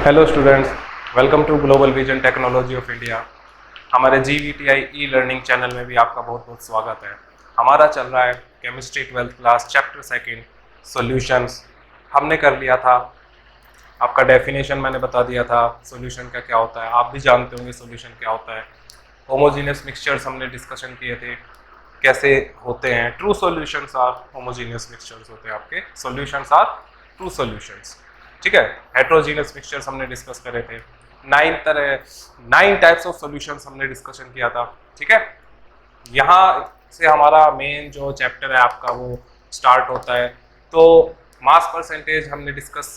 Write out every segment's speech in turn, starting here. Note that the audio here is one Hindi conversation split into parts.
Hello students, welcome to Global Vision Technology of India. हमारे GVTI ई लर्निंग चैनल में भी आपका बहुत बहुत स्वागत है। हमारा चल रहा है chemistry 12th class chapter second solutions. हमने कर लिया था, आपका डेफिनेशन मैंने बता दिया था सॉल्यूशन का क्या होता है। आप भी जानते होंगे सॉल्यूशन क्या होता है। होमोजीनियस मिक्सचर्स हमने डिस्कशन किए थे, कैसे होते हैं। True solutions are homogeneous mixtures होते हैं, आपके सॉल्यूशंस आर ट्रू सॉल्यूशंस। ठीक है, हेट्रोजीनियस मिक्सचर्स हमने डिस्कस करे थे। 9 टाइप्स ऑफ सॉल्यूशंस हमने डिस्कशन किया था। ठीक है, यहाँ से हमारा मेन जो चैप्टर है आपका वो स्टार्ट होता है। तो मास परसेंटेज हमने डिस्कस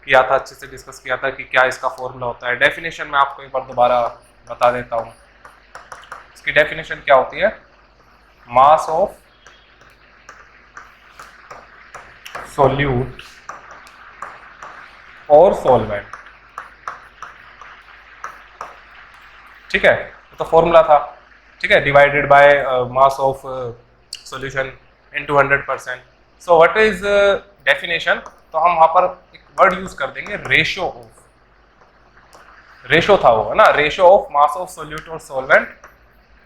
किया था, अच्छे से डिस्कस किया था कि क्या इसका फॉर्मूला होता है। डेफिनेशन मैं आपको एक बार दोबारा बता देता हूँ। इसकी डेफिनेशन क्या होती है? मास ऑफ सोल्यूट और सॉल्वेंट। ठीक है, तो फॉर्मूला था। ठीक है, divided by mass of solution into 100%। So what is definition? तो हम वहां पर एक वर्ड यूज कर देंगे, रेशियो ऑफ। रेशो था वो, है ना, ratio of mass of solute और सॉल्वेंट।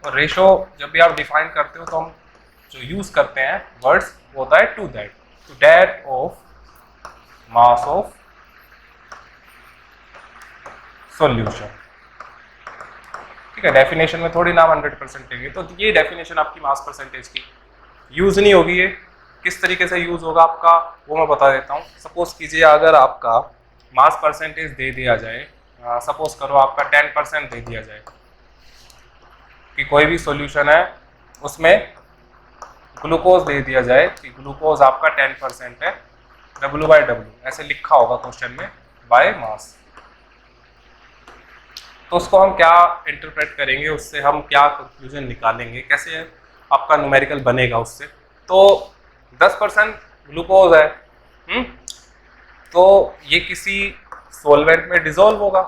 और रेशो जब भी आप डिफाइन करते हो तो हम जो यूज करते हैं वर्ड्स होता है to that of mass of solution. ठीक है, डेफिनेशन में थोड़ी नाम 100% लेंगे। तो ये डेफिनेशन आपकी मास परसेंटेज की यूज नहीं होगी। ये किस तरीके से यूज होगा आपका वो मैं बता देता हूँ। सपोज कीजिए अगर आपका मास परसेंटेज दे दिया जाए, सपोज करो आपका 10% दे दिया जाए कि कोई भी सॉल्यूशन है उसमें ग्लूकोज दे दिया जाए कि ग्लूकोज आपका 10% है, W/W ऐसे लिखा होगा क्वेश्चन में, बाय मास। तो उसको हम क्या इंटरप्रेट करेंगे, उससे हम क्या कंक्लूजन निकालेंगे, कैसे आपका न्यूमेरिकल बनेगा उससे। तो 10% ग्लूकोज है, तो ये किसी सॉल्वेंट में डिसॉल्व होगा।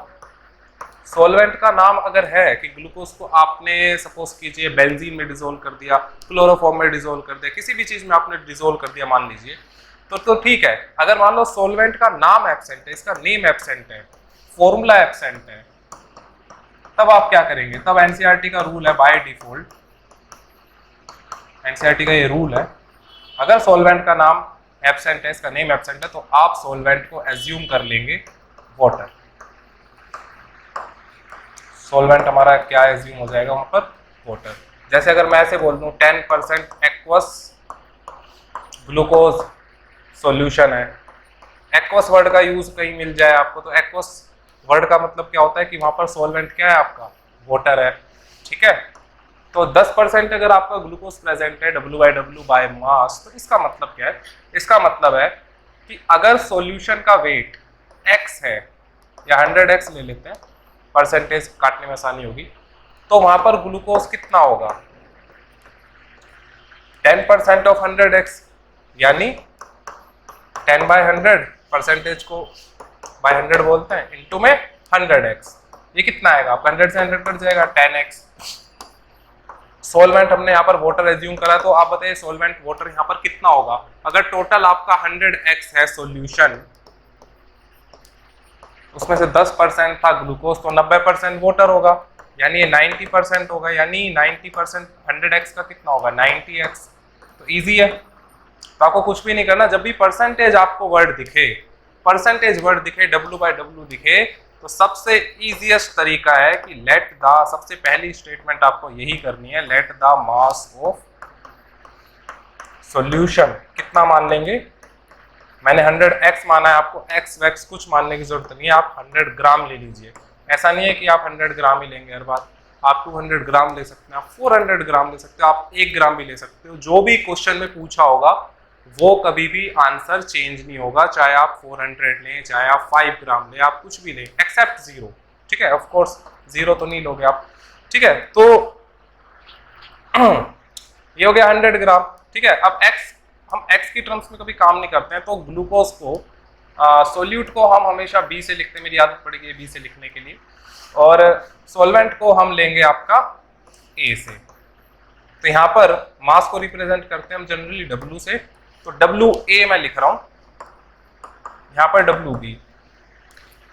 सॉल्वेंट का नाम अगर है कि ग्लूकोज को आपने सपोज कीजिए बेंजीन में डिसॉल्व कर दिया, क्लोरोफॉर्म में डिसॉल्व कर दिया, किसी भी चीज में आपने डिसॉल्व कर दिया मान लीजिए, तो ठीक है। अगर मान लो सॉल्वेंट का नाम एब्सेंट है, इसका नेम एब्सेंट है, फॉर्मूला एब्सेंट है, तब आप क्या करेंगे? तब एनसीईआरटी का रूल है बाय डिफॉल्ट, एनसीईआरटी का ये रूल है, अगर सॉल्वेंट का नाम एब्सेंट है, इसका नेम एब्सेंट है, तो आप सॉल्वेंट को एज्यूम कर लेंगे वाटर। सॉल्वेंट हमारा क्या एज्यूम हो जाएगा वहां पर? वाटर। जैसे अगर मैं ऐसे बोल दूं 10% एक्वस ग्लूकोज सॉल्यूशन है। एक्वस वर्ड का यूज कहीं मिल जाए आपको तो एक्वस वर्ड का मतलब क्या होता है कि वहां पर सॉल्वेंट क्या है आपका? वाटर है। ठीक है, तो 10% अगर आपका ग्लूकोज प्रेजेंट है W/W बाय मास, तो इसका मतलब क्या है? इसका मतलब है कि अगर सॉल्यूशन का वेट x है, या 100x ले लेते हैं, परसेंटेज काटने में आसानी होगी, तो वहां पर ग्लूकोज कितना होगा? 10% ऑफ 100x, यानी 10/100, परसेंटेज को बाय 100 बोलते हैं, इनटू में 100x। ये कितना आएगा आपका? 100 से 100 कट जाएगा, 10x। सॉल्वेंट हमने यहाँ पर वाटर एज्यूम करा, तो आप बताइए सॉल्वेंट वाटर यहाँ पर कितना होगा? अगर टोटल आपका 100x है सॉल्यूशन, उसमें से 10% था ग्लूकोज, तो 90% वाटर होगा, यानी ये 90% होगा। यानी 90% 100x का कितना होगा? 90x। तो इजी है, तो आपको कुछ भी नहीं करना। जब भी परसेंटेज आपको वर्ड दिखे, परसेंटेज वर्ड दिखे, W/W दिखे, तो सबसे इजीएस्ट तरीका है कि लेट द, सबसे पहली स्टेटमेंट आपको यही करनी है, let the mass of solution कितना मान लेंगे? मैंने 100x माना है, आपको x वैक्स कुछ मानने की जरूरत नहीं है, आप 100 ग्राम ले लीजिए। ऐसा नहीं है कि आप 100 ग्राम ही लेंगे हर बार, आप 200 ग्राम ले सकते हैं, आप 400 ग्राम ले सकते हो, आप 1 ग्राम भी ले सकते हो। जो भी क्वेश्चन में पूछा होगा वो कभी भी आंसर चेंज नहीं होगा, चाहे आप 400 लें, चाहे आप 5 ग्राम लें, आप कुछ भी लें, एक्सेप्ट 0। ठीक है, ऑफ कोर्स 0 तो नहीं लोगे आप। ठीक है, तो ये हो गया 100 ग्राम। ठीक है, अब x, हम x की टर्म्स में कभी काम नहीं करते हैं, तो ग्लूकोज को सोल्यूट को हम हमेशा B से लिखते हैं, मेरी आदत पड़ गई है B से लिखने के लिए, और सॉल्वेंट को हम लेंगे आपका A से। तो यहाँ पर मास को रिप्रेजेंट करते हैं हम जनरली W से, तो WA मैं लिख रहा हूं, यहाँ पर WB।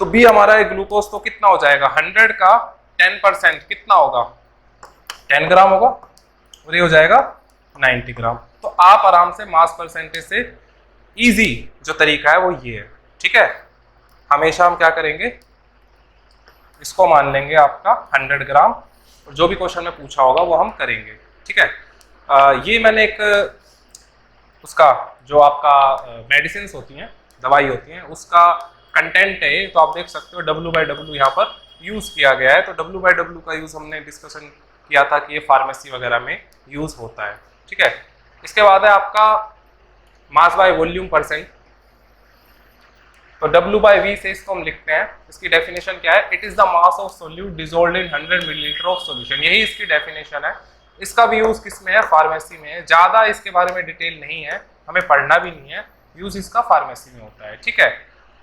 तो बी हमारा है ग्लूकोज, तो कितना हो जाएगा 100 का 10% कितना होगा 10 ग्राम होगा, और ये हो जाएगा 90 ग्राम। तो आप आराम से मास परसेंटेज से इजी जो तरीका है वो ये है, ठीक है। हमेशा हम क्या करेंगे, इसको मान लेंगे आपका 100 ग्राम, और जो भी क्वेश्चन में पूछा होगा वो हम करेंगे, ठीक है। ये मैंने एक उसका जो आपका मेडिसिन होती हैं, दवाई होती हैं, उसका कंटेंट है, तो आप देख सकते हो W/W यहाँ पर यूज किया गया है। तो W/W का यूज हमने डिस्कशन किया था कि ये फार्मेसी वगैरह में यूज होता है, ठीक है। इसके बाद है आपका मास बाय वॉल्यूम परसेंट। तो W/V से इसको हम लिखते हैं, इसकी डेफिनेशन क्या है, it is the mass of solute dissolved in 100 millilitre of solution, यही इसकी डेफिनेशन है। इसका भी यूज किस में है, फार्मेसी में है। ज्यादा इसके बारे में डिटेल नहीं है, हमें पढ़ना भी नहीं है, यूज इसका फार्मेसी में होता है, ठीक है।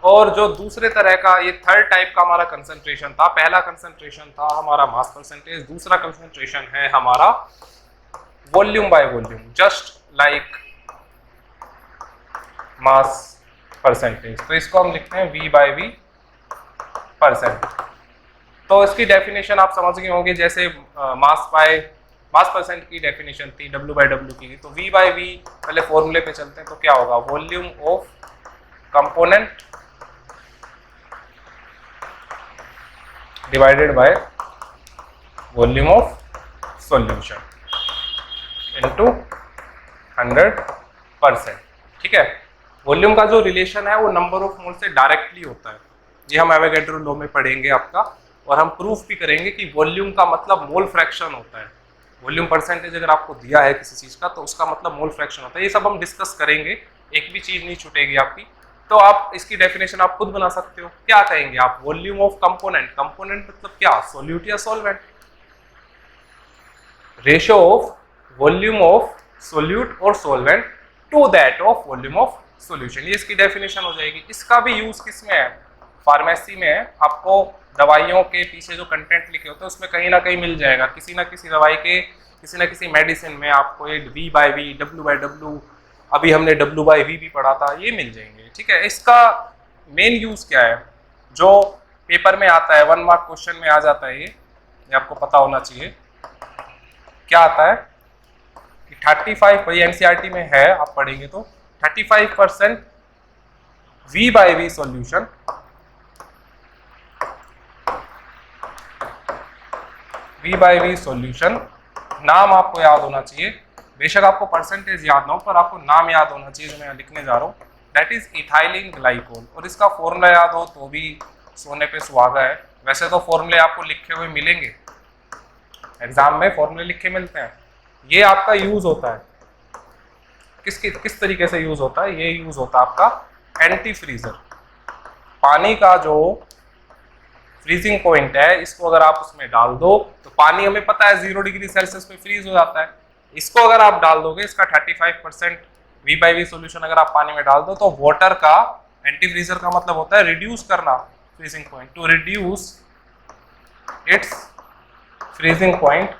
और जो दूसरे तरह का, ये थर्ड टाइप का हमारा कंसंट्रेशन था। पहला कंसंट्रेशन था हमारा मास परसेंटेज, दूसरा कंसंट्रेशन है हमारा volume by volume, just like mass percentage. तो इसको हम लिखते हैं V/V परसेंट। तो इसकी डेफिनेशन आप समझ गए होंगे, जैसे मास परसेंट की डेफिनेशन थी W/W की, तो V/V पहले फॉर्मूले पे चलते हैं। तो क्या होगा, volume of component divided by volume of solution into 100%, ठीक है। वॉल्यूम का जो रिलेशन है वो नंबर ऑफ मोल से डायरेक्टली होता है, ये हम एवोगैड्रो लॉ में पढ़ेंगे आपका, और हम प्रूफ भी करेंगे कि वॉल्यूम का मतलब मोल फ्रैक्शन होता है। वॉल्यूम परसेंटेज अगर आपको दिया है किसी चीज का, तो उसका मतलब मोल फ्रैक्शन होता है। ये सब हम डिस्कस करेंगे, एक भी चीज नहीं छूटेगी आपकी। तो आप इसकी डेफिनेशन आप खुद बना सकते हो। क्या कहेंगे आप, वॉल्यूम ऑफ कंपोनेंट, कंपोनेंट मतलब क्या, सोल्यूट या solvent, ratio of volume of solute और solvent to that of volume of solution, ये इसकी डेफिनेशन हो जाएगी। इसका भी यूज किस में है, फार्मेसी में है। आपको दवाइयों के पीछे जो कंटेंट लिखे होते हैं उसमें कहीं ना कहीं मिल जाएगा, किसी ना किसी दवाई के, किसी ना किसी मेडिसिन में आपको ये V/V, W/W, अभी हमने W/V भी पढ़ा था, ये मिल जाएंगे, ठीक है। इसका मेन यूज क्या है, जो पेपर में आता है, 1 मार्क क्वेश्चन में आ जाता है, ये आपको पता होना चाहिए। क्या आता है कि 35, भाई NCERT में है, आप पढ़ेंगे तो 35% V/V सॉल्यूशन V/V सॉल्यूशन, नाम आपको याद होना चाहिए, बेशक आपको परसेंटेज याद ना हो, पर आपको नाम याद होना चाहिए जो मैं लिखने जा रहा हूँ, दैट इज इथाइलिन ग्लाइकोल। और इसका फॉर्मूला याद हो तो भी सोने पे सुहागा है। वैसे तो फॉर्मूले आपको लिखे हुए मिलेंगे, एग्जाम में फॉर्मूले लिखे मिलते हैं। ये आपका यूज होता है, किस तरीके से यूज होता है, ये यूज होता है आपका एंटी फ्रीजर। पानी का जो फ्रीजिंग पॉइंट है, इसको अगर आप उसमें डाल दो तो पानी हमें पता है 0 डिग्री सेल्सियस पे फ्रीज हो जाता है। इसको अगर आप डाल दोगे, इसका 35% V/V सॉल्यूशन अगर आप पानी में डाल दो, तो वाटर का, एंटी फ्रीजर का मतलब होता है रिड्यूस करना freezing point, to reduce its freezing point,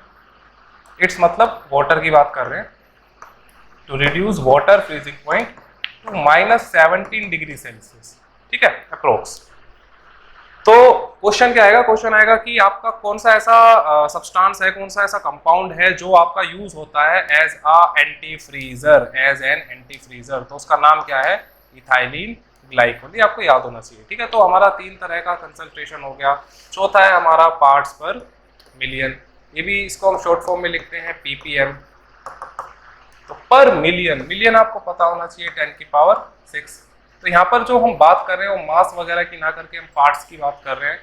its मतलब वाटर की बात कर रहे हैं, to reduce water freezing point to -17 degree Celsius, ठीक है, अप्रोक्स। तो क्वेश्चन क्या आएगा, क्वेश्चन आएगा कि आपका कौन सा ऐसा सब्सटेंस है, कौन सा ऐसा कंपाउंड है जो आपका यूज होता है as a anti freezer, as an anti freezer. तो उसका नाम क्या है, इथाइलिन ग्लाइकोल, ये आपको याद होना चाहिए, ठीक है। तो हमारा 3 तरह का कंसंट्रेशन हो गया। चौथा है हमारा पार्ट्स पर मिलियन, ये भी इसको हम शॉर्ट फॉर्म में लिखते हैं ppm। तो पर मिलियन, मिलियन आपको पता होना चाहिए 10⁶। तो यहाँ पर जो हम बात कर रहे हैं वो मास वगैरह की ना करके हम पार्ट्स की बात कर रहे हैं।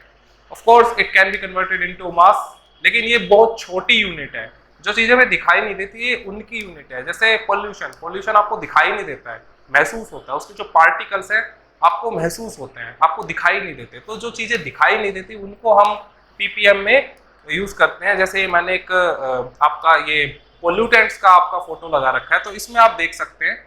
Of course it can be converted into mass, लेकिन ये बहुत छोटी यूनिट है। जो चीजें हमें दिखाई नहीं देती, ये उनकी यूनिट है। जैसे पोल्यूशन, पोल्यूशन आपको दिखाई नहीं देता है, महसूस होता है, उसके जो पार्टिकल्स हैं आपको महसूस होते हैं, आपको दिखाई नहीं देते। तो जो चीजें दिखाई नहीं देती उनको हम ppm में यूज करते हैं। जैसे मैंने एक आपका ये पोल्यूटेंट्स का आपका फोटो लगा रखा है, तो इसमें आप देख सकते हैं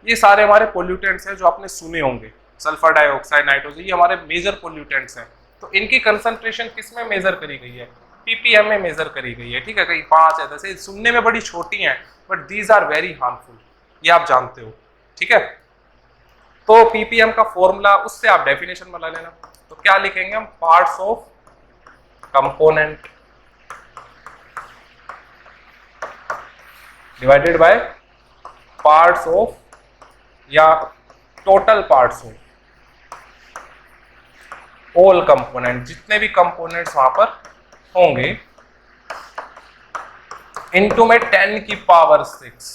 ये सारे हमारे पोल्यूटेंट्स हैं जो आपने सुने होंगे, सल्फर डाइऑक्साइड, नाइट्रोजन, ये हमारे मेजर पोल्यूटेंट्स हैं। तो इनकी कंसंट्रेशन किस में मेजर करी गई है, ppm में मेजर करी गई है, ठीक है। कहीं 5 है, जैसे सुनने में बड़ी छोटी हैं, but these are very harmful, ये आप जानते हो, ठीक है। तो ppm का फॉर्मूला, उससे आप डेफिनेशन बना लेना, तो क्या लिखेंगे हम, parts of component divided by parts of या total parts of all component, जितने भी कंपोनेंट्स वहां पर होंगे, इनटू में 10 की पावर 6।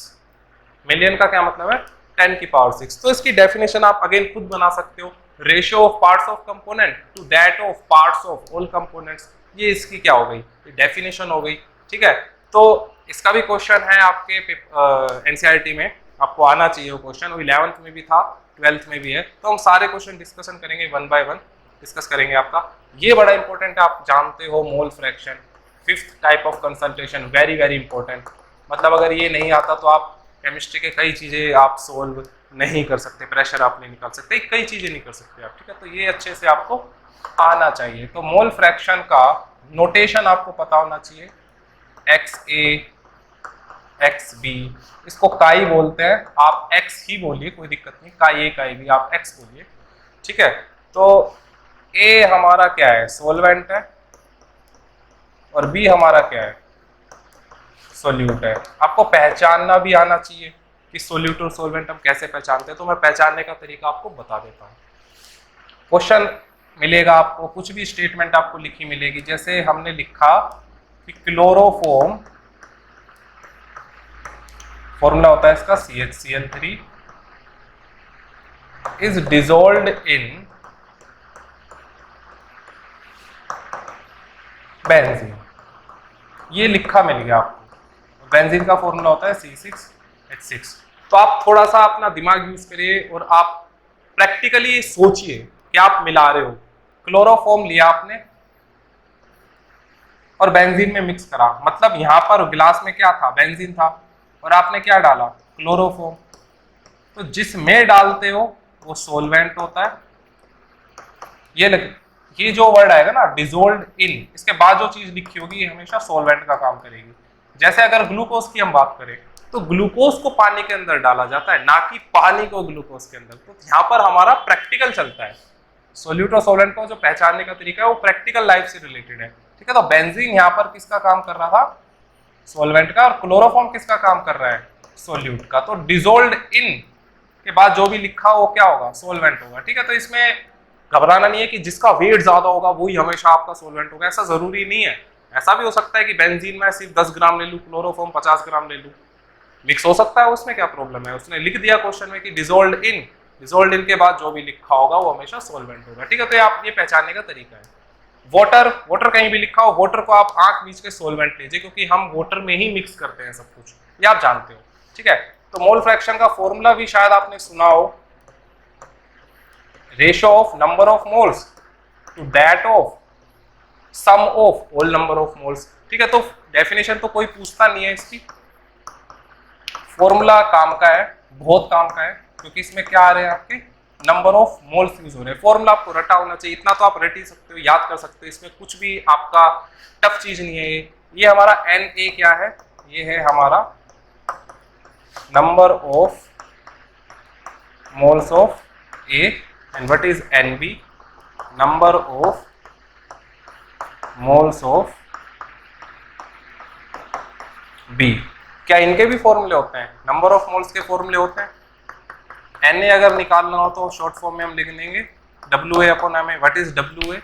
मिलियन का क्या मतलब है, 10 की पावर 6। तो इसकी डेफिनेशन आप अगेन खुद बना सकते हो, ratio of parts of component to that of parts of all components. ये इसकी क्या हो गई, डेफिनेशन हो गई। ठीक है, तो इसका भी क्वेश्चन है आपके एनसीईआरटी में, आपको आना चाहिए वो क्वेश्चन, वो 11th में भी था, 12th में भी है। तो हम सारे क्वेश्चन डिस्कशन करेंगे, वन बाय वन डिस्कस करेंगे आपका। ये बड़ा इंपॉर्टेंट है, आप जानते हो mole fraction, 5th type of concentration, very very important. मतलब अगर ये नहीं आता तो आप केमिस्ट्री के कई चीज़ें आप सोल्व नहीं कर सकते, प्रेशर आप नहीं निकाल सकते, कई चीज़ें नहीं कर सकते आप। ठीक है, तो ये अच्छे से आपको आना चाहिए। तो मोल फ्रैक्शन का नोटेशन आपको पता होना चाहिए, XA XB, इसको काई बोलते हैं, आप X ही बोलिए, कोई दिक्कत नहीं, काई A काई B, आप X बोलिए। ठीक है, तो A हमारा क्या है, सोलवेंट है, और B हमारा क्या है, सोल्यूट है। आपको पहचानना भी आना चाहिए कि सोल्यूट और सोलवेंट हम कैसे पहचानते हैं, तो मैं पहचानने का तरीका आपको बता देता हूँ। क्वेश्चन मिलेगा आपको, कुछ भी स्टेटमेंट आपको लिखी मिलेगी, जैसे हमने लिखा कि क्लोरोफॉर्म, फॉर्मूला होता है इसका CHCl3 is dissolved in benzene. ये लिखा मिल गया आपको, बेंजीन का फॉर्मूला होता है C6H6। तो आप थोड़ा सा अपना दिमाग यूज करिए और आप प्रैक्टिकली सोचिए कि आप मिला रहे हो। क्लोरोफॉर्म लिया आपने और बेंजीन में मिक्स करा, मतलब यहाँ पर गिलास में क्या था, बेंजीन था, और आपने क्या डाला, क्लोरोफॉर्म। तो जिसमें डालते हो वो सोलवेंट होता है। ये जो वर्ड आएगा ना, डिसॉल्व्ड इन, इसके बाद जो चीज लिखी होगी ये हमेशा सोलवेंट का काम करेगी। जैसे अगर ग्लूकोज की हम बात करें तो ग्लूकोज को पानी के अंदर डाला जाता है, ना कि पानी को ग्लूकोज के अंदर। तो यहाँ पर हमारा प्रैक्टिकल चलता है, सोल्यूट और सोलवेंट को जो पहचानने का तरीका है वो प्रैक्टिकल लाइफ से रिलेटेड है। ठीक है, तो बेंजीन यहाँ पर किसका काम कर रहा था, सोलवेंट का, और क्लोरोफॉर्म किसका काम कर रहा है, सोल्यूट का। तो डिसॉल्व्ड इन के बाद जो भी लिखा हो क्या होगा, सोलवेंट होगा। ठीक है, तो इसमें घबराना नहीं है कि जिसका वेट ज्यादा होगा वही हमेशा आपका सोलवेंट होगा, ऐसा जरूरी नहीं है। ऐसा भी हो सकता है कि बेंजीन में सिर्फ 10 ग्राम ले लूं, क्लोरोफॉर्म 50 ग्राम ले लूं, मिक्स हो सकता है, उसमें क्या प्रॉब्लम है। उसने लिख दिया क्वेश्चन में कि डिसॉल्व्ड इन, डिसॉल्व्ड इन के बाद जो भी लिखा होगा वो हमेशा सोलवेंट होगा। ठीक है, तो आप ये पहचानने का तरीका है। वाटर, वाटर कहीं भी लिखा हो, वाटर को आप आंख बीच के सोलवेंट लीजिए, क्योंकि हम वाटर में ही मिक्स करते हैं सब कुछ, ये आप जानते हो। ठीक है, तो मोल फ्रैक्शन का फॉर्मूला भी शायद आपने सुना हो, ratio of number of moles to that of sum of all number of moles. ठीक है, तो डेफिनेशन तो कोई पूछता नहीं है इसकी, फॉर्मूला काम का है, बहुत काम का है, क्योंकि इसमें क्या आ रहे हैं आपके नंबर ऑफ मोल्स यूज हो रहे हैं। फॉर्मूला आपको रटा होना चाहिए, इतना तो आप रट ही सकते हो, याद कर सकते हो, इसमें कुछ भी आपका टफ चीज नहीं है। ये हमारा Na क्या है, ये है हमारा number of moles of A, and what is Nb, number of moles of B। क्या इनके भी फॉर्मूले होते हैं, नंबर ऑफ मोल्स के फॉर्मूले होते हैं। Na अगर निकालना हो तो शॉर्ट फॉर्म में हम लिख लेंगे WA/Ma। What is WA,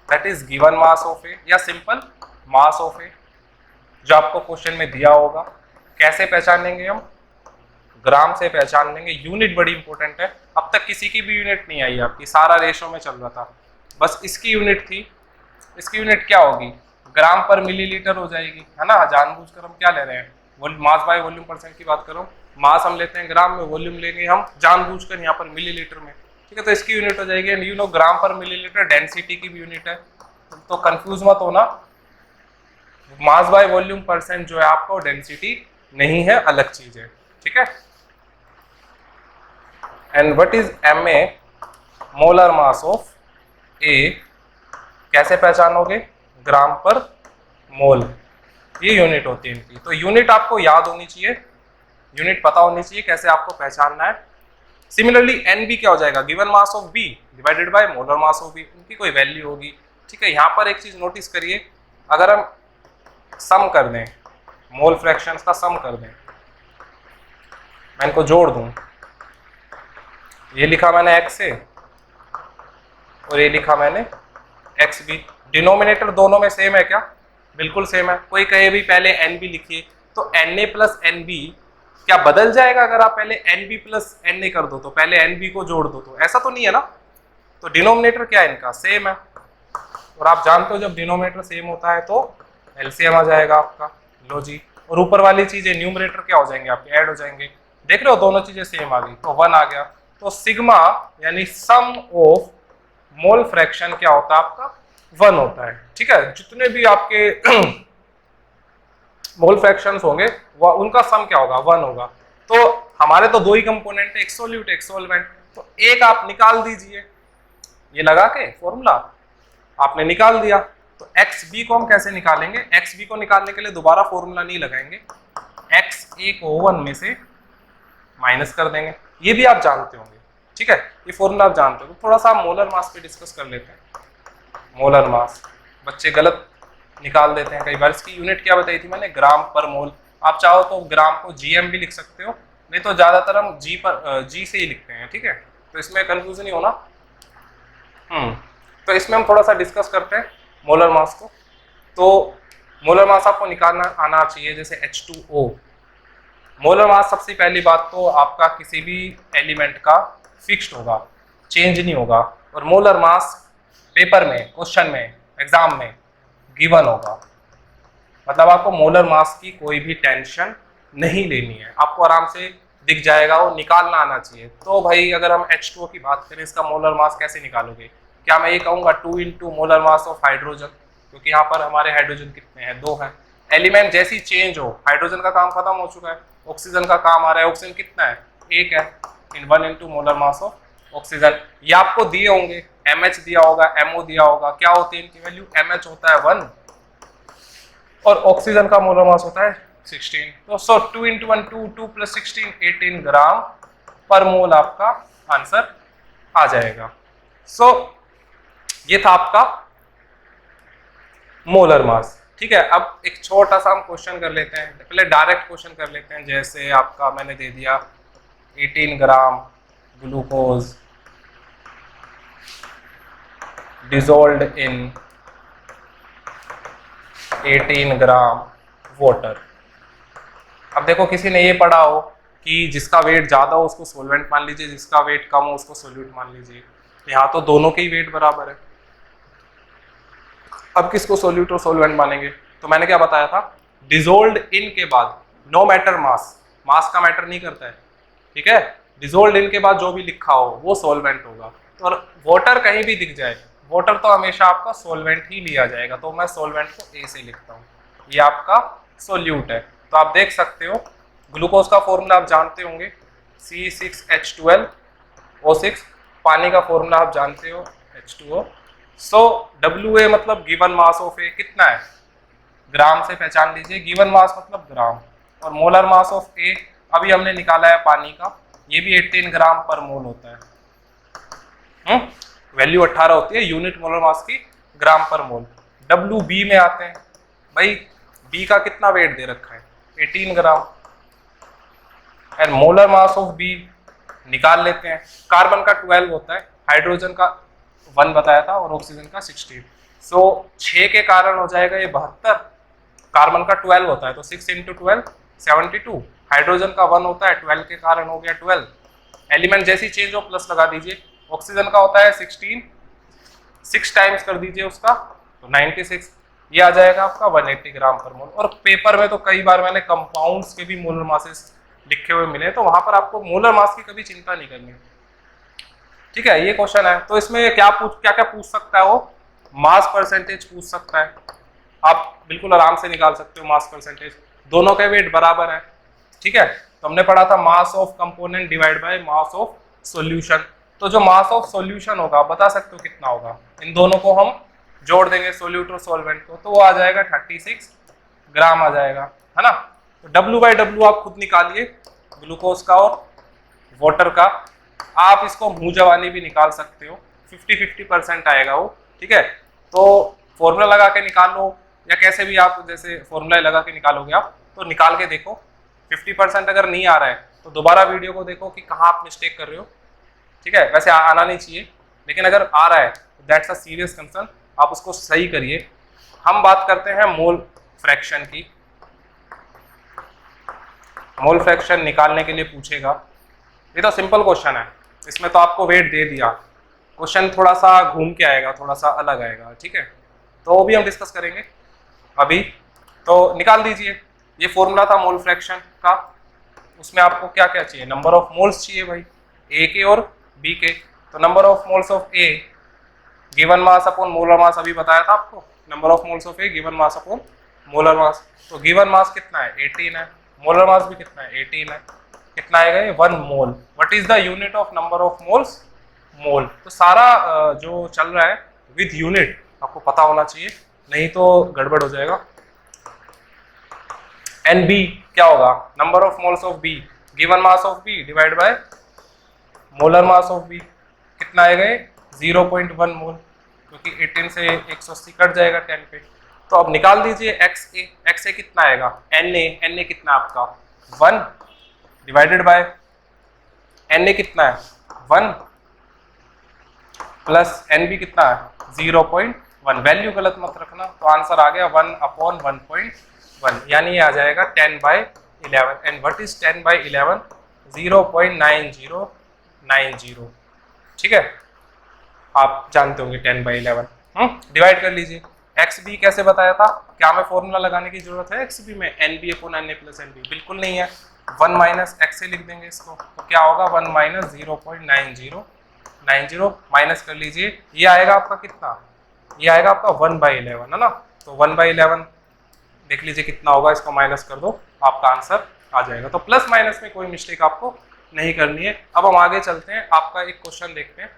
that is given mass of A, या सिंपल मास ऑफ A, जो आपको क्वेश्चन में दिया होगा। कैसे पहचानेंगे हम, ग्राम से पहचान लेंगे। यूनिट बड़ी इंपॉर्टेंट है, अब तक किसी की भी यूनिट नहीं आई आपकी, सारा रेशो में चल रहा था, बस इसकी यूनिट थी। इसकी यूनिट क्या होगी, ग्राम पर मिलीलीटर हो जाएगी, है ना। जानबूझकर हम क्या ले रहे हैं, मास बाय वॉल्यूम परसेंट की बात करो, मास हम लेते हैं ग्राम में, वॉल्यूम लेंगे हम जानबूझकर यहाँ पर मिलीलीटर में। ठीक है, तो इसकी यूनिट हो जाएगी, एंड यू नो ग्राम पर मिलीलीटर डेंसिटी की भी यूनिट है, तो कंफ्यूज मत होना। मास बाय वॉल्यूम परसेंट जो है आपका डेंसिटी नहीं है, अलग चीज है। ठीक है, and what is Ma, molar mass of A, कैसे पहचानोगे, ग्राम पर मोल, ये यूनिट होती है इनकी। तो यूनिट आपको याद होनी चाहिए, यूनिट पता होनी चाहिए, कैसे आपको पहचानना है। सिमिलरली NB क्या हो जाएगा, given mass of B divided by molar mass of B, उनकी कोई वैल्यू होगी। ठीक है, यहाँ पर एक चीज नोटिस करिए, अगर हम सम कर दें, मोल फ्रैक्शंस का सम कर दें, मैं इनको जोड़ दूं, ये लिखा मैंने XA और ये लिखा मैंने XB, डिनोमिनेटर दोनों में सेम है क्या, बिल्कुल सेम है। कोई कहे भी पहले NB लिखिए, तो NA प्लस NB क्या बदल जाएगा अगर आप पहले NB प्लस NA कर दो, तो पहले NB को जोड़ दो, तो ऐसा तो नहीं है ना। तो डिनोमिनेटर क्या है इनका, सेम है, और आप जानते हो जब डिनोमिनेटर सेम होता है तो LCM आ जाएगा आपका। लो जी, और ऊपर वाली चीजें न्यूमरेटर क्या हो जाएंगे आपके, ऐड हो जाएंगे। देख रहे हो दोनों चीजें सेम आ गई, तो 1 आ गया। तो सिग्मा यानी सम ऑफ मोल फ्रैक्शन क्या होता है आपका, 1 होता है। ठीक है, जितने भी आपके मोल फ्रैक्शंस होंगे वो उनका सम क्या होगा, 1 होगा। तो हमारे तो दो ही कंपोनेंट है, एक सोल्यूट एक सोल्वेंट, तो एक आप निकाल दीजिए, ये लगा के फॉर्मूला आपने निकाल दिया। तो XB को हम कैसे निकालेंगे, XB को निकालने के लिए दोबारा फॉर्मूला नहीं लगाएंगे, XA को 1 में से माइनस कर देंगे, ये भी आप जानते होंगे। ठीक है, ये फॉर्मूला आप जानते हो। तो थोड़ा सा हम मोलर मास पे डिस्कस कर लेते हैं। मोलर मास बच्चे गलत निकाल देते हैं कई बार। इसकी यूनिट क्या बताई थी मैंने, ग्राम पर मोल। आप चाहो तो ग्राम को GM भी लिख सकते हो, नहीं तो ज्यादातर हम G से ही लिखते हैं। ठीक है, तो इसमें कंफ्यूजन ही होना। तो इसमें हम थोड़ा सा डिस्कस करते हैं मोलर मास को। तो मोलर मास आपको निकालना आना चाहिए, जैसे H2O। मोलर मास सबसे पहली बात तो आपका किसी भी एलिमेंट का फिक्स्ड होगा, चेंज नहीं होगा। और मोलर मास पेपर में, क्वेश्चन में, एग्जाम में गिवन होगा, मतलब आपको मोलर मास की कोई भी टेंशन नहीं लेनी है, आपको आराम से दिख जाएगा, वो निकालना आना चाहिए। तो भाई अगर हम H2O की बात करें, इसका मोलर मास कैसे निकालोगे, क्या मैं ये कहूँगा 2 into molar mass of hydrogen, क्योंकि यहाँ पर हमारे हाइड्रोजन कितने हैं, 2 हैं। एलिमेंट जैसी चेंज हो, हाइड्रोजन का काम खत्म हो चुका है, ऑक्सीजन का काम आ रहा है। ऑक्सीजन कितना है, 1 है, इन 1 into molar mass of oxygen. ये आपको दिए होंगे, MH दिया होगा, MO दिया होगा, क्या होती है इनकी वैल्यू, MH होता है 1 और ऑक्सीजन का मोलर मास होता है 16। तो 2 इंटू 1 2 प्लस 16 18 ग्राम पर मोल आपका आंसर आ जाएगा। ये था आपका मोलर मास। ठीक है, अब एक छोटा सा हम क्वेश्चन कर लेते हैं, पहले डायरेक्ट क्वेश्चन कर लेते हैं। जैसे आपका मैंने दे दिया 18 ग्राम ग्लूकोज डिसॉल्व्ड इन 18 ग्राम वाटर। अब देखो किसी ने ये पढ़ा हो कि जिसका वेट ज्यादा हो उसको सोलवेंट मान लीजिए, जिसका वेट कम हो उसको सोल्यूट मान लीजिए। यहाँ तो दोनों के ही वेट बराबर है, अब किसको सोल्यूट और सोलवेंट मानेंगे। तो मैंने क्या बताया था, डिसॉल्व्ड इन के बाद नो मैटर मास, मास का मैटर नहीं करता है। ठीक है, डिसॉल्व्ड इन के बाद जो भी लिखा हो वो सोलवेंट होगा। तो वाटर कहीं भी दिख जाए, वाटर तो हमेशा आपका सोलवेंट ही लिया जाएगा, तो मैं सोलवेंट को A से लिखता हूँ, ये आपका सोल्यूट है। तो आप देख सकते हो ग्लूकोज का फॉर्मूला आप जानते होंगे, C6H12O6। पानी का फॉर्मूला आप जानते हो, H2O। WA मतलब गिवन मास ऑफ A कितना है, ग्राम से पहचान लीजिए, गिवन मास मतलब ग्राम। और मोलर मास ऑफ A अभी हमने निकाला है पानी का, ये भी 18 ग्राम पर मोल होता है। वैल्यू 18 होती है यूनिट मोलर मास की, ग्राम पर मोल। WB में आते हैं, भाई B का कितना वेट दे रखा है, 18 gram. And molar mass of B निकाल लेते हैं। कार्बन का 12 होता है, हाइड्रोजन का 1 बताया था और ऑक्सीजन का 16। 6 के कारण हो जाएगा ये 72, कार्बन का 12 होता है तो 6 इंटू 12 72, हाइड्रोजन का 1 होता है, 12 के कारण हो गया 12। एलिमेंट जैसी चेंज हो प्लस लगा दीजिए। ऑक्सीजन का होता है 16, 6 टाइम्स कर दीजिए उसका तो 96, ये आ जाएगा आपका 180 ग्राम पर मोल। और पेपर में तो कई बार मैंने कंपाउंड्स के भी मोलर मासेस लिखे हुए मिले, तो वहां पर आपको मोलर मास की कभी चिंता नहीं करनी। ठीक है, ये क्वेश्चन है। तो इसमें क्या क्या पूछ सकता है वो, मास परसेंटेज पूछ सकता है, आप बिल्कुल आराम से निकाल सकते हो मास परसेंटेज, दोनों के वेट बराबर है। ठीक है, तो हमने पढ़ा था mass of component divide by mass of solution. तो जो मास ऑफ सॉल्यूशन होगा बता सकते हो कितना होगा, इन दोनों को हम जोड़ देंगे सोल्यूट और सॉल्वेंट को, तो वो आ जाएगा 36 ग्राम आ जाएगा, है ना। तो W/W आप खुद निकालिए, ग्लूकोज का और वाटर का। आप इसको मुंह जवानी भी निकाल सकते हो, 50-50% आएगा वो, ठीक है। तो फॉर्मूला लगा के निकाल लो या कैसे भी आप जैसे फॉर्मूला लगा के निकालोगे आप, तो निकाल के देखो। 50% अगर नहीं आ रहा है तो दोबारा वीडियो को देखो कि कहाँ आप मिस्टेक कर रहे हो, ठीक है। वैसे आना नहीं चाहिए, लेकिन अगर आ रहा है तो दैट्स अ सीरियस कंसर्न, आप उसको सही करिए। हम बात करते हैं मोल फ्रैक्शन की। मोल फ्रैक्शन निकालने के लिए पूछेगा, ये तो सिंपल क्वेश्चन है, इसमें तो आपको वेट दे दिया, क्वेश्चन थोड़ा सा घूम के आएगा, थोड़ा सा अलग आएगा, ठीक है। तो वो भी हम डिस्कस करेंगे अभी। तो निकाल दीजिए, ये फॉर्मूला था मोल फ्रैक्शन का, उसमें आपको क्या क्या चाहिए, नंबर ऑफ मोल्स चाहिए भाई, ए के और बी के। तो number of moles of A given mass upon molar mass, अभी बताया था आपको, number of moles of A given mass upon molar mass. तो गिवन मास कितना है, 18 है, मोलर मास भी कितना है, 18 है, कितना आएगा ये, 1 mole. What is the unit of number of moles, mole. तो सारा जो चल रहा है विद यूनिट आपको पता होना चाहिए, नहीं तो गड़बड़ हो जाएगा। एन बी क्या होगा, number of moles of B given mass of B divide by molar mass of B, कितना आएगा ये, 0.1 मोल, क्योंकि 18 से 180 कट जाएगा 10 पे। तो अब निकाल दीजिए एक्स ए कितना आएगा, एन ए कितना आपका 1 डिवाइडेड बाय एन ए कितना है 1 प्लस एन बी कितना है 0.1, वैल्यू गलत मत रखना, तो आंसर आ गया 1/1.1, यानी ये आ जाएगा 10/11। एंड व्हाट इज 10/11, 0.9090, ठीक है, आप जानते होंगे 10/11। डिवाइड कर लीजिए। एक्स बी कैसे बताया था, क्या हमें फॉर्मूला लगाने की जरूरत है एक्स बी में, N B upon N A plus N B, बिल्कुल नहीं है। 1 माइनस एक्स ए लिख देंगे इसको, तो क्या होगा 1 माइनस 0.9090 माइनस कर लीजिए, ये आएगा आपका कितना, ये आएगा आपका 1/11 है ना। तो 1/11 देख लीजिए कितना होगा, इसको माइनस कर दो, आपका आंसर आ जाएगा। तो प्लस माइनस में कोई मिस्टेक आपको नहीं करनी है। अब हम आगे चलते हैं, आपका एक क्वेश्चन देखते हैं,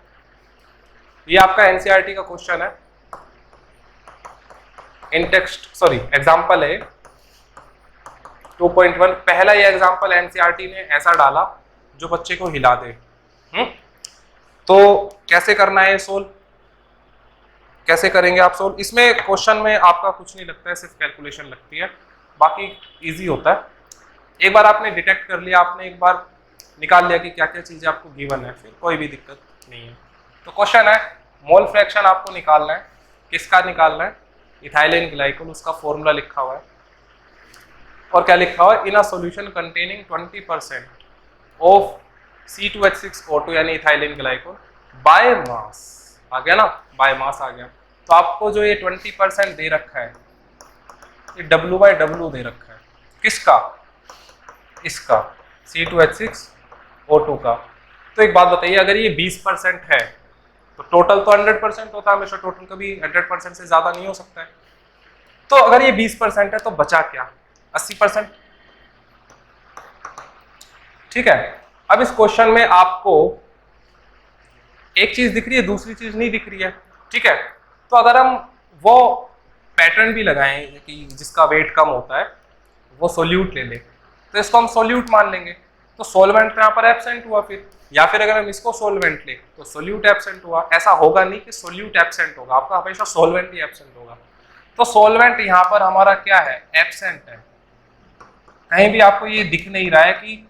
ये आपका एनसीईआरटी का क्वेश्चन है, इन टेक्स्ट सॉरी एग्जाम्पल है 2.1। पहला ये एग्जाम्पल एनसीईआरटी ने ऐसा डाला जो बच्चे को हिला दे। तो कैसे करना है सोल्व, कैसे करेंगे आप सोल्व, इसमें क्वेश्चन में आपका कुछ नहीं लगता है, सिर्फ कैलकुलेशन लगती है, बाकी इजी होता है। एक बार आपने डिटेक्ट कर लिया, आपने एक बार निकाल लिया कि क्या क्या चीजें आपको गिवन है, फिर कोई भी दिक्कत नहीं है। तो क्वेश्चन है मोल फ्रैक्शन आपको निकालना है, किसका निकालना है, इथाइलिन ग्लाइकोल, उसका फॉर्मूला लिखा हुआ है, और क्या लिखा हुआ है, in a solution containing 20% of C2H6O2 यानी इथाइलिन ग्लाइकोल बाय मास, आ गया ना, बाय मास आ गया। तो आपको जो ये 20% दे रखा है, ये W/W दे रखा है, किसका, इसका C2H6O2 का। तो एक बात बताइए, अगर ये 20% है तो टोटल तो 100% होता है हमेशा, टोटल कभी 100% से ज्यादा नहीं हो सकता है। तो अगर ये 20% है तो बचा क्या, 80%, ठीक है। अब इस क्वेश्चन में आपको एक चीज दिख रही है, दूसरी चीज नहीं दिख रही है, ठीक है। तो अगर हम वो पैटर्न भी लगाएं कि जिसका वेट कम होता है वो सोल्यूट ले ले, तो इसको हम सोल्यूट मान लेंगे, तो सोलवेंट तो यहाँ पर एब्सेंट हुआ फिर, या फिर अगर हम इसको सोलवेंट ले तो सोल्यूट एब्सेंट हुआ। ऐसा होगा नहीं कि सोल्यूट एब्सेंट होगा, आपका हमेशा सोलवेंट ही एब्सेंट होगा। तो सोलवेंट यहाँ पर हमारा क्या है, एब्सेंट है। कहीं भी आपको ये दिख नहीं रहा है कि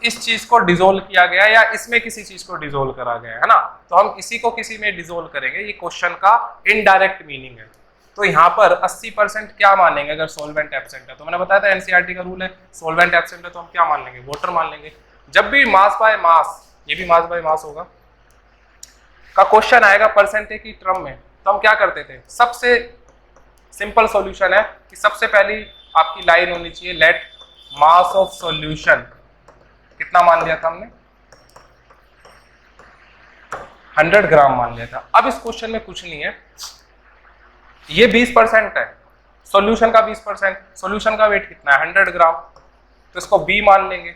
इस चीज को डिसोल्व किया गया या इसमें किसी चीज को डिसोल्व करा गया है ना, तो हम इसी को किसी में डिसोल्व करेंगे, ये क्वेश्चन का इनडायरेक्ट मीनिंग है। तो यहाँ पर 80% क्या मानेंगे अगर सोलवेंट एब्सेंट है, तो मैंने बताया था एनसीईआरटी का रूल है, सोलवेंट एब्सेंट है तो हम क्या मान लेंगे, वाटर मान लेंगे। जब भी मास बाय मास, ये भी मास बाय मास होगा, का क्वेश्चन आएगा परसेंटेज की टर्म में, तो हम क्या करते थे, सबसे सिंपल सॉल्यूशन है कि सबसे पहली आपकी लाइन होनी चाहिए, लेट मास ऑफ सॉल्यूशन कितना मान लिया था हमने, 100 ग्राम मान लिया था। अब इस क्वेश्चन में कुछ नहीं है, ये 20% है, सॉल्यूशन का 20%, सॉल्यूशन का वेट कितना है 100 ग्राम, तो इसको बी मान लेंगे,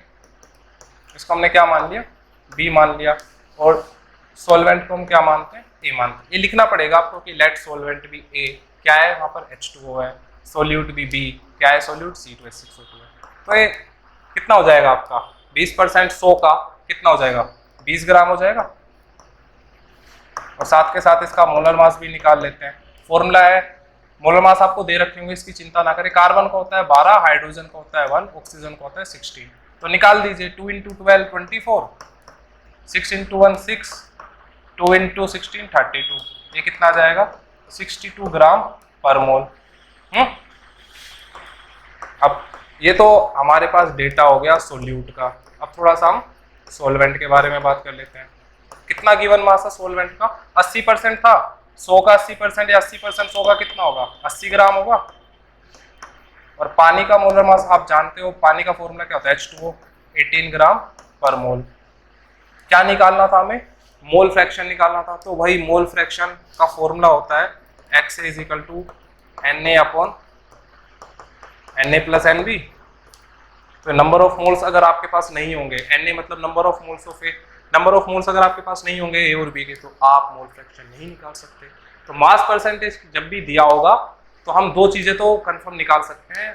इसको हमने क्या मान लिया, बी मान लिया, और सॉल्वेंट को हम क्या मानते हैं, ए मानते हैं। ये लिखना पड़ेगा आपको कि लेट सॉल्वेंट भी ए, क्या है वहां पर H2O है, सोल्यूट भी बी, क्या है सोल्यूट C2H6O2 है। तो ये कितना हो जाएगा आपका 20% 100 का कितना हो जाएगा 20 ग्राम हो जाएगा। और साथ के साथ इसका मोलर मास भी निकाल लेते हैं। फॉर्मूला है, मोलर मास आपको दे रखे होंगे, इसकी चिंता ना करें। कार्बन का होता है 12, हाइड्रोजन का होता है 1, ऑक्सीजन का होता है 16। तो निकाल दीजिए, 2 × 12 24, 6 × 1 6, 2 × 16 32। ये कितना आ जाएगा? 62 ग्राम पर मोल। अब ये तो हमारे पास डेटा हो गया सोल्यूट का। अब थोड़ा सा हम सोलवेंट के बारे में बात कर लेते हैं। कितना गिवन मास है सोलवेंट का? 80% था। 100 का 80% या 80% 100 का कितना होगा? 80 ग्राम होगा। और पानी का मोलर मास आप जानते हो, पानी का फॉर्मूला क्या होता है? H2O, 18 ग्राम पर मोल। क्या निकालना था हमें? मोल फ्रैक्शन निकालना था। तो वही मोल फ्रैक्शन का फॉर्मूला होता है XA = Na + Nb। तो नंबर ऑफ मोल्स अगर आपके पास नहीं होंगे, Na मतलब number of moles of A, number of moles अगर आपके पास नहीं होंगे ए और बी के, तो आप मोल फ्रैक्शन नहीं निकाल सकते। तो मास परसेंटेज जब भी दिया होगा तो हम दो चीजें तो कंफर्म निकाल सकते हैं,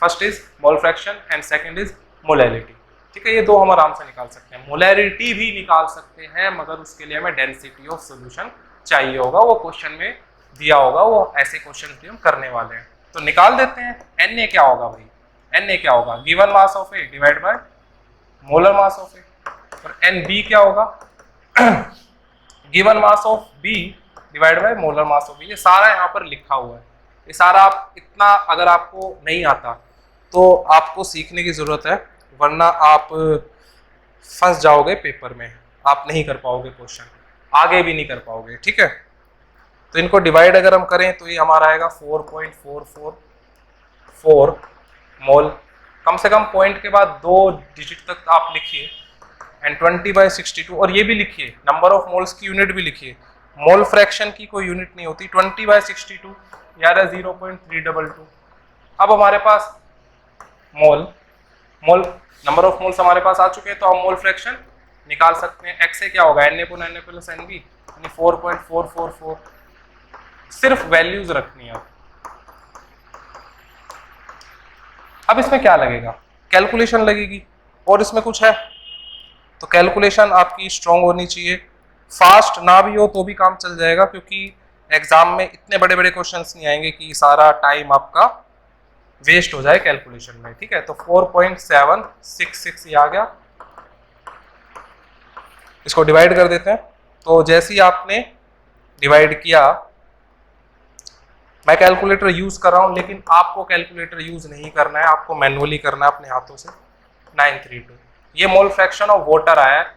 first is mole fraction and second is molarity. ठीक है, ये दो हम आराम से निकाल सकते हैं। मोलैरिटी भी निकाल सकते हैं, मगर उसके लिए हमें डेंसिटी ऑफ सोल्यूशन चाहिए होगा, वो क्वेश्चन में दिया होगा, वो ऐसे क्वेश्चन भी हम करने वाले हैं। तो निकाल देते हैं। Na क्या होगा भाई? Na क्या होगा? Given mass of A divide by molar mass of A. और Nb क्या होगा? Given mass of B divide by molar mass of B. ये सारा यहाँ पर लिखा हुआ है। ये सारा आप इतना अगर आपको नहीं आता तो आपको सीखने की जरूरत है, वरना आप फंस जाओगे पेपर में, आप नहीं कर पाओगे क्वेश्चन, आगे भी नहीं कर पाओगे। ठीक है, तो इनको डिवाइड अगर हम करें तो ये हमारा आएगा 4.444 मोल। कम से कम पॉइंट के बाद 2 डिजिट तक आप लिखिए। एंड 20/62, और ये भी लिखिए, नंबर ऑफ मोल्स की यूनिट भी लिखिए। मोल फ्रैक्शन की कोई यूनिट नहीं होती। 20/62 यार 0.322। अब हमारे पास मोल नंबर ऑफ मोल्स हमारे पास आ चुके हैं, तो हम मोल फ्रैक्शन निकाल सकते हैं। XA क्या होगा? Na + Nb, यानी 4.444। सिर्फ वैल्यूज रखनी है। अब इसमें क्या लगेगा? कैलकुलेशन लगेगी। और इसमें कुछ है तो कैलकुलेशन आपकी स्ट्रांग होनी चाहिए। फास्ट ना भी हो तो भी काम चल जाएगा, क्योंकि एग्जाम में इतने बड़े बड़े क्वेश्चंस नहीं आएंगे कि सारा टाइम आपका वेस्ट हो जाए कैलकुलेशन में। ठीक है, तो 4.766 ये आ गया। इसको डिवाइड कर देते हैं। तो जैसे ही आपने डिवाइड किया, मैं कैलकुलेटर यूज कर रहा हूं, लेकिन आपको कैलकुलेटर यूज नहीं करना है, आपको मैनुअली करना है अपने हाथों से। 932। ये मोल फ्रैक्शन ऑफ वाटर आया है,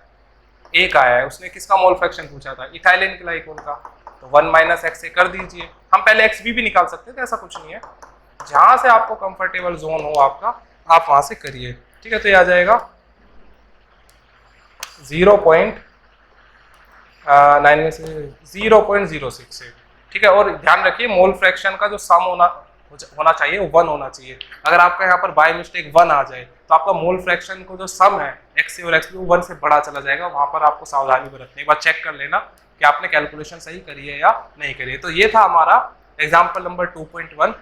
एक आया है। उसने किसका मोल फ्रैक्शन पूछा था? इथाइलिन ग्लाइकोल का। तो 1 - XA कर दीजिए। हम पहले XB भी निकाल सकते थे, ऐसा कुछ नहीं है। जहां से आपको कंफर्टेबल जोन हो आपका, आप वहां से करिए। ठीक है, तो ये आ जाएगा 0.9 में से 0.068। ठीक है, और ध्यान रखिए मोल फ्रैक्शन का जो सम होना चाहिए वो 1 होना चाहिए। अगर आपका यहाँ पर बाय मिस्टेक 1 आ जाए तो आपका मोल फ्रैक्शन को जो सम है XA और XB वो 1 से बड़ा चला जाएगा। वहां पर आपको सावधानी बरतनी, एक बार चेक कर लेना कि आपने कैलकुलेशन सही करी है या नहीं करी है। तो ये था हमारा एग्जाम्पल नंबर 2.1।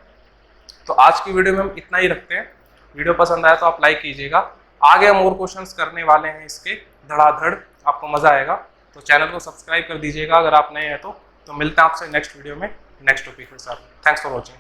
तो आज की वीडियो में हम इतना ही रखते हैं। वीडियो पसंद आया तो आप लाइक कीजिएगा। आगे हम और क्वेश्चंस करने वाले हैं इसके धड़ाधड़, आपको मजा आएगा। तो चैनल को सब्सक्राइब कर दीजिएगा अगर आप नए हैं तो मिलते हैं आपसे नेक्स्ट वीडियो में नेक्स्ट टॉपिक के साथ। Thanks for watching.